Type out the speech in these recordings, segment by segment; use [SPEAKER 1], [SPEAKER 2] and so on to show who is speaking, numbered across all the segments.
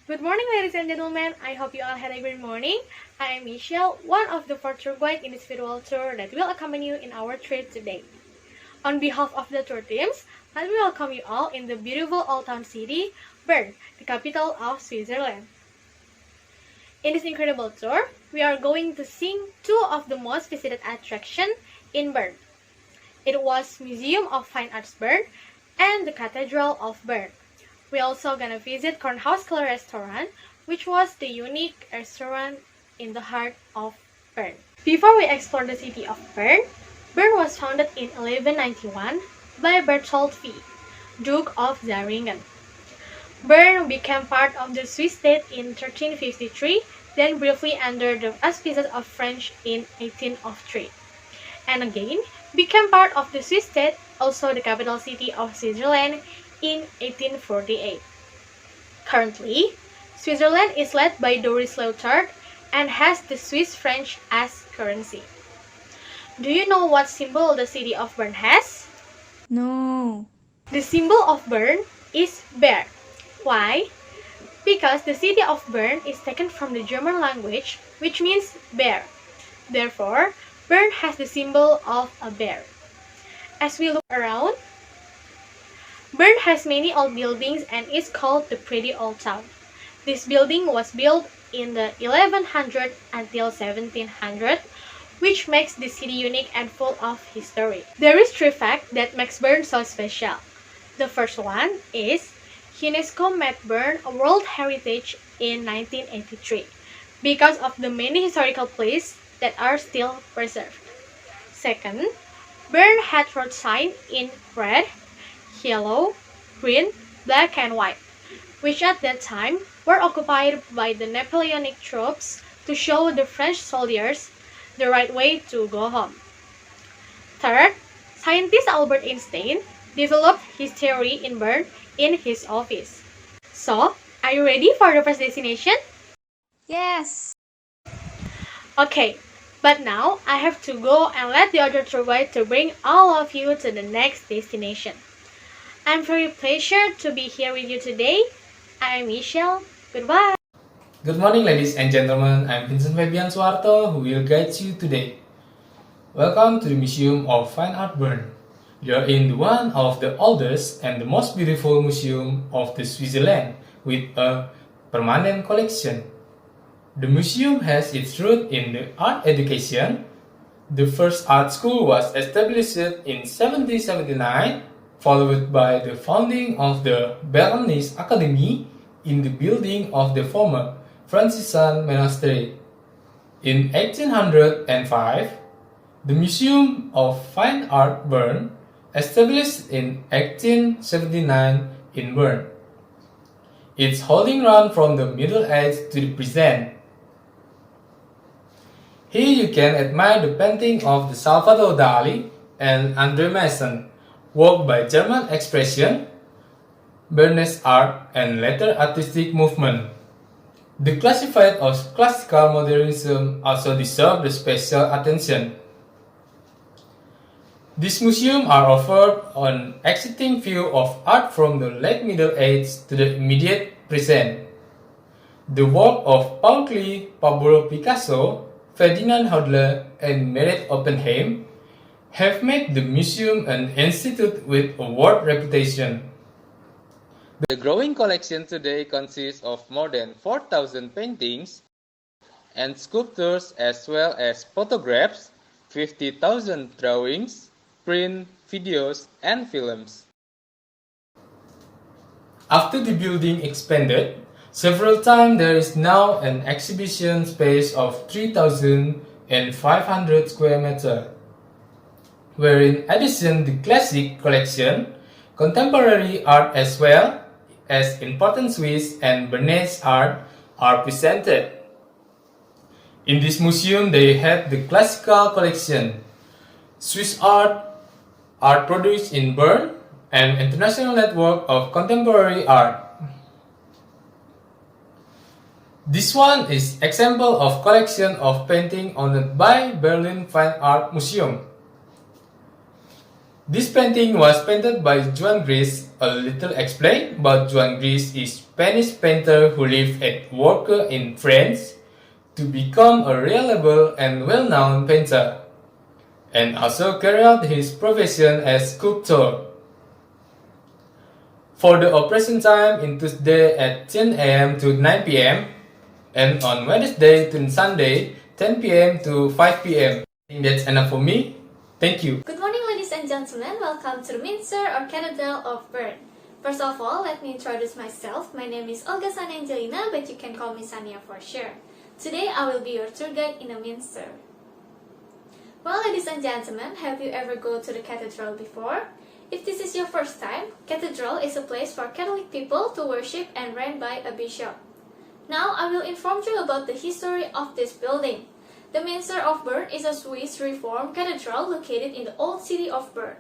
[SPEAKER 1] Good morning, ladies and gentlemen. I hope you all had a great morning. I am Michelle, one of the 4 tour guides in this virtual tour that will accompany you in our trip today. On behalf of the tour teams, let me welcome you all in the beautiful old town city, Bern, the capital of Switzerland. In this incredible tour, we are going to see two of the most visited attractions in Bern. It was Museum of Fine Arts Bern and the Cathedral of Bern. We also gonna visit Kornhaus Keller Restaurant, which was the unique restaurant in the heart of Bern. Before we explore the city of Bern, Bern was founded in 1191 by Berthold V, Duke of Zähringen. Bern became part of the Swiss state in 1353, then briefly under the auspices of French in 1803, and again became part of the Swiss state, also the capital city of Switzerland, in 1848. Currently, Switzerland is led by Doris Leuthard and has the Swiss franc as currency. Do you know what symbol the city of Bern has?
[SPEAKER 2] No.
[SPEAKER 1] The symbol of Bern is bear. Why? Because the city of Bern is taken from the German language, which means bear. Therefore, Bern has the symbol of a bear. As we look around, Bern has many old buildings and is called the Pretty Old Town. This building was built in the 1100 until 1700, which makes the city unique and full of history. There is 3 facts that makes Bern so special. The first one is UNESCO made Bern a World Heritage in 1983 because of the many historical places that are still preserved. Second, Bern had road signs in red, yellow, green, black, and white, which at that time were occupied by the Napoleonic troops to show the French soldiers the right way to go home. Third, scientist Albert Einstein developed his theory in Bern in his office. So, are you ready for the first destination?
[SPEAKER 2] Yes.
[SPEAKER 1] Okay, but now I have to go and let the other tour guide to bring all of you to the next destination. I'm very pleased to be here with you today. I am Michelle. Goodbye.
[SPEAKER 3] Good morning, ladies and gentlemen. I'm Vincent Fabian Suarto, who will guide you today. Welcome to the Museum of Fine Art Bern. You are in one of the oldest and the most beautiful museum of the Switzerland with a permanent collection. The museum has its root in the art education. The first art school was established in 1779, followed by the founding of the Bernese Academy in the building of the former Franciscan monastery. In 1805, the Museum of Fine Art Bern, established in 1879 in Bern. It's holding run from the Middle Age to the present. Here you can admire the painting of the Salvador Dali and Andre Masson, work by German expression, Bernese art, and later artistic movement. The classified of classical modernism also deserve the special attention. This museum are offered an exciting view of art from the late Middle Age to the immediate present. The work of Paul Klee, Pablo Picasso, Ferdinand Hodler, and Meret Oppenheim have made the museum an institute with a world reputation. The growing collection today consists of more than 4,000 paintings and sculptures, as well as photographs, 50,000 drawings, print, videos, and films. After the building expanded several times, there is now an exhibition space of 3,500 square meters, where in addition the classic collection, contemporary art as well as important Swiss and Bernese art are presented. In this museum they have the classical collection, Swiss art produced in Bern, and international network of contemporary art. This one is example of collection of painting owned by Berlin Fine Art Museum. This painting was painted by Joan Gries a little explain about Juan Gris is Spanish painter who lived and worked in France to become a reliable and well-known painter, and also carry out his profession as sculptor. For the operation time in Tuesday at 10 a.m. to 9 p.m. and on Wednesday to Sunday 10 p.m. to 5 p.m. I think that's enough for me. Thank you.
[SPEAKER 1] Good morning, ladies and gentlemen. Welcome to the Minster or Cathedral of Bern. First of all, let me introduce myself. My name is Olga Sania Angelina, but you can call me Sania for sure. Today, I will be your tour guide in the Minster. Well, ladies and gentlemen, have you ever go to the cathedral before? If this is your first time, cathedral is a place for Catholic people to worship and ran by a bishop. Now, I will inform you about the history of this building. The Minster of Bern is a Swiss Reformed cathedral located in the old city of Bern.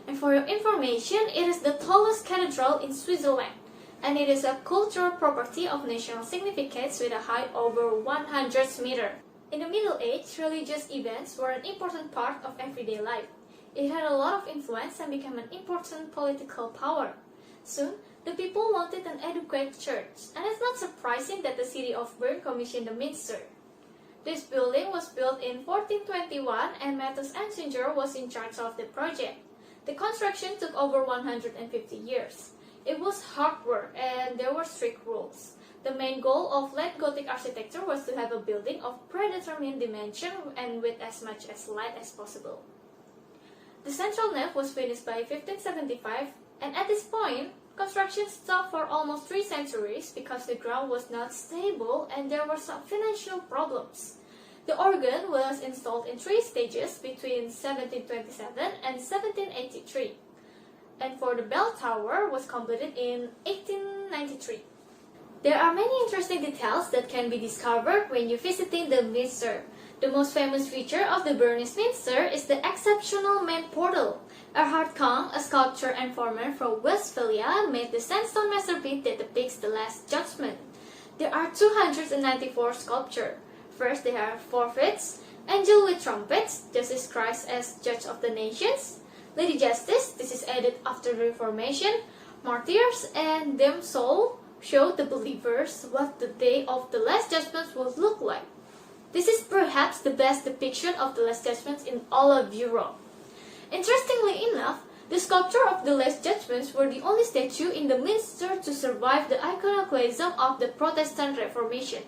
[SPEAKER 1] And for your information, it is the tallest cathedral in Switzerland, and it is a cultural property of national significance with a height over 100 meters. In the Middle Age, religious events were an important part of everyday life. It had a lot of influence and became an important political power. Soon, the people wanted an adequate church, and it's not surprising that the city of Bern commissioned the Minster. This building was built in 1421 and Matthäus Ansinger was in charge of the project. The construction took over 150 years. It was hard work and there were strict rules. The main goal of late Gothic architecture was to have a building of predetermined dimension and with as much as light as possible. The central nave was finished by 1575, and at this point, construction stopped for almost 3 centuries because the ground was not stable and there were some financial problems. The organ was installed in 3 stages between 1727 and 1783, and for the bell tower was completed in 1893. There are many interesting details that can be discovered when you visiting the Minster. The most famous feature of the Bernese Minster is the exceptional main portal. Erhard Kong, a sculptor and farmer from Westphalia, made the sandstone masterpiece that depicts the Last Judgment. There are 294 sculptures. First, there are forfeits, Angel with trumpets, Jesus Christ as Judge of the Nations, Lady Justice, this is added after the Reformation, Martyrs, and Damned Soul show the believers what the day of the Last Judgment will look like. This is perhaps the best depiction of the Last Judgment in all of Europe. Interestingly enough, the sculpture of the Last Judgments were the only statue in the Minster to survive the iconoclasm of the Protestant Reformation.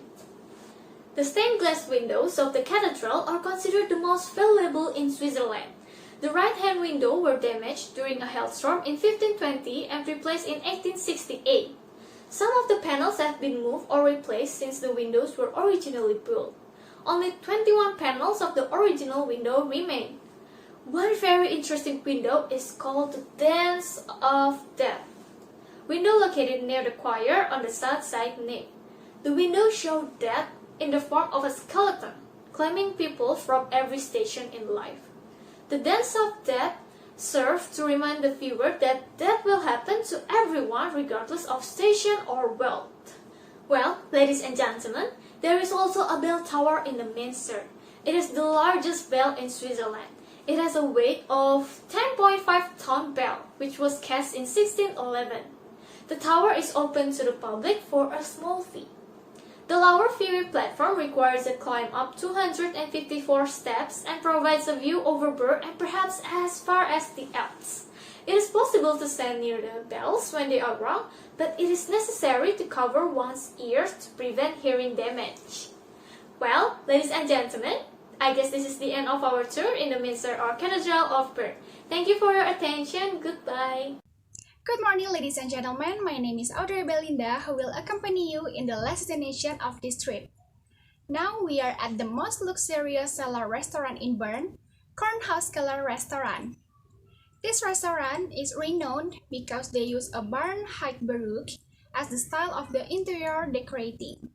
[SPEAKER 1] The stained glass windows of the cathedral are considered the most valuable in Switzerland. The right-hand window were damaged during a hailstorm in 1520 and replaced in 1868. Some of the panels have been moved or replaced since the windows were originally built. Only 21 panels of the original window remain. One very interesting window is called the Dance of Death. Window located near the choir on the south side nave. The window showed death in the form of a skeleton, claiming people from every station in life. The Dance of Death served to remind the viewer that death will happen to everyone regardless of station or wealth. Well, ladies and gentlemen, there is also a bell tower in the Minster. It is the largest bell in Switzerland. It has a weight of 10.5-ton bell, which was cast in 1611. The tower is open to the public for a small fee. The lower ferry platform requires a climb up 254 steps and provides a view over Bern and perhaps as far as the Alps. It is possible to stand near the bells when they are rung, but it is necessary to cover one's ears to prevent hearing damage. Well, ladies and gentlemen, I guess this is the end of our tour in the Minster or Cathedral of Bern. Thank you for your attention. Goodbye.
[SPEAKER 2] Good morning, ladies and gentlemen. My name is Audrey Belinda, who will accompany you in the last destination of this trip. Now we are at the most luxurious cellar restaurant in Bern, Kornhaus Keller Restaurant. This restaurant is renowned because they use a Barnheit Baroque as the style of the interior decorating.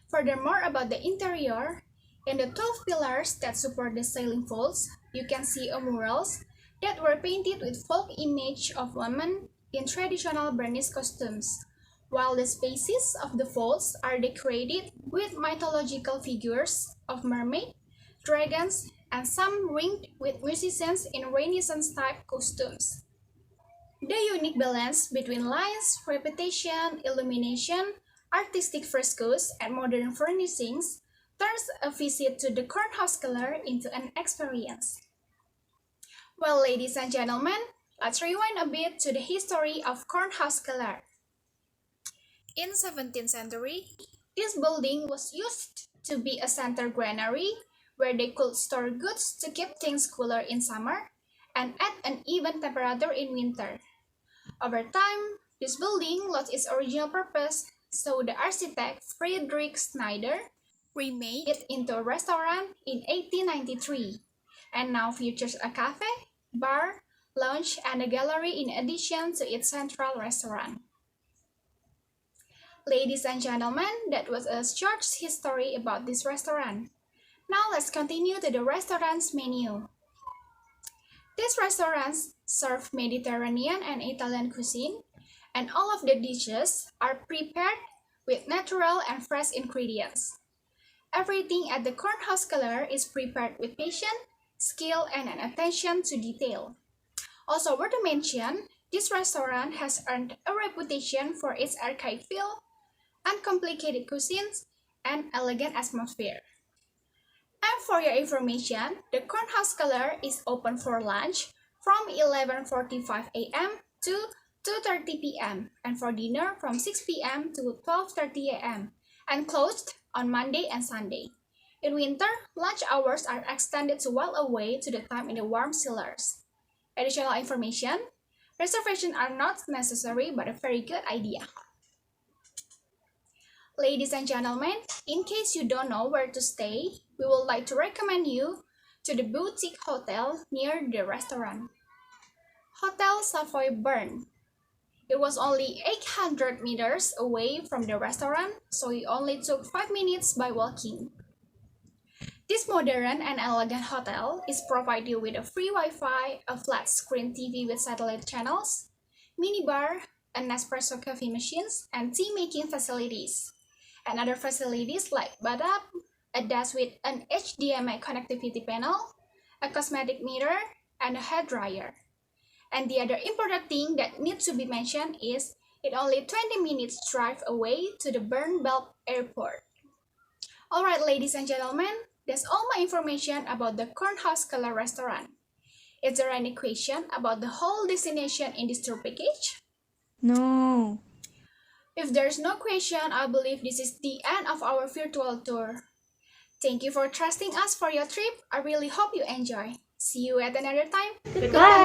[SPEAKER 2] Furthermore, about the interior, in the 12 pillars that support the ceiling vaults, you can see a murals that were painted with folk image of women in traditional Bernese costumes, while the spaces of the vaults are decorated with mythological figures of mermaids, dragons, and some ringed with musicians in Renaissance-type costumes. The unique balance between lines, repetition, illumination, artistic frescoes, and modern furnishings turns a visit to the Cornhouse Color into an experience. Well, ladies and gentlemen, let's rewind a bit to the history of Cornhouse Color. In 17th century, this building was used to be a center granary where they could store goods to keep things cooler in summer and at an even temperature in winter. Over time, this building lost its original purpose, so the architect Friedrich Schneider remade it into a restaurant in 1893, and now features a cafe, bar, lounge, and a gallery in addition to its central restaurant. Ladies and gentlemen, that was a short history about this restaurant. Now let's continue to the restaurant's menu. These restaurants serve Mediterranean and Italian cuisine, and all of the dishes are prepared with natural and fresh ingredients. Everything at the Cornhouse Color is prepared with patience, skill, and an attention to detail. Also worth to mention, this restaurant has earned a reputation for its archaic feel, uncomplicated cuisines, and elegant atmosphere. And for your information, the Cornhouse Color is open for lunch from 11:45 a.m. to 2:30 p.m. and for dinner from 6 p.m. to 12:30 a.m. and closed on Monday and Sunday. In winter, lunch hours are extended to well away to the time in the warm cellars. Additional information: reservations are not necessary but a very good idea. Ladies and gentlemen, in case you don't know where to stay, we would like to recommend you to the boutique hotel near the restaurant. Hotel Savoy Bern. It was only 800 meters away from the restaurant, so it only took 5 minutes by walking. This modern and elegant hotel is provided you with a free Wi-Fi, a flat-screen TV with satellite channels, minibar, an espresso coffee machines, and tea-making facilities. And other facilities like bathtub, a desk with an HDMI connectivity panel, a cosmetic mirror, and a hair dryer. And the other important thing that needs to be mentioned is it only 20 minutes drive away to the Bern Airport. Alright, ladies and gentlemen, that's all my information about the Cornhouse Color restaurant. Is there any question about the whole destination in this tour package?
[SPEAKER 4] No.
[SPEAKER 2] If there's no question, I believe this is the end of our virtual tour. Thank you for trusting us for your trip. I really hope you enjoy. See you at another time.
[SPEAKER 1] Goodbye!